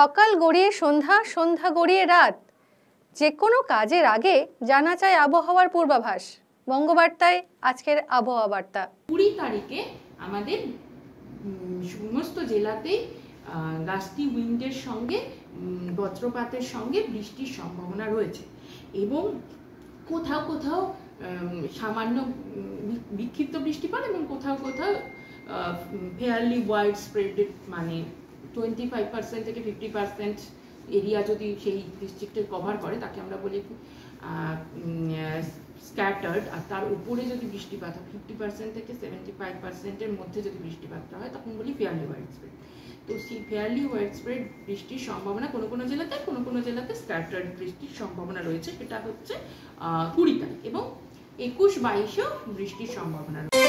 সকাল গড়িয়ে সন্ধ্যা, সন্ধ্যা গড়িয়ে রাত, যে কোনো কাজের আগে জানা চাই আবহাওয়ার পূর্বাভাস। বঙ্গবার্তায় আজকের আবহাওয়া বার্তা। 20 তারিখে আমাদের সমস্ত জেলাতেই গাস্টি উইন্ডের সঙ্গে বজ্রপাতের সঙ্গে বৃষ্টির সম্ভাবনা রয়েছে এবং কোথাও কোথাও সামান্য বিক্ষিপ্ত বৃষ্টিপাত এবং কোথাও কোথাও ফেয়ারলি ওয়াইড স্প্রেড, মানে 25% থেকে 50% এরিয়া যদি সেই ডিস্ট্রিক্টের কভার করে তাকে আমরা বলি স্ক্যাটার্ড, আর তার উপরে যদি বৃষ্টিপাত হয় 50% থেকে 75%-এর মধ্যে যদি বৃষ্টিপাতটা হয় তখন বলি ফেয়ারলি ওয়াইড স্প্রেড। তো সেই ফেয়ারলি ওয়াইড স্প্রেড বৃষ্টির সম্ভাবনা কোনো কোনো জেলাতে স্ক্যাটার্ড বৃষ্টির সম্ভাবনা রয়েছে, সেটা হচ্ছে 20 তারিখ, এবং 21-22-এও বৃষ্টির সম্ভাবনা রয়েছে।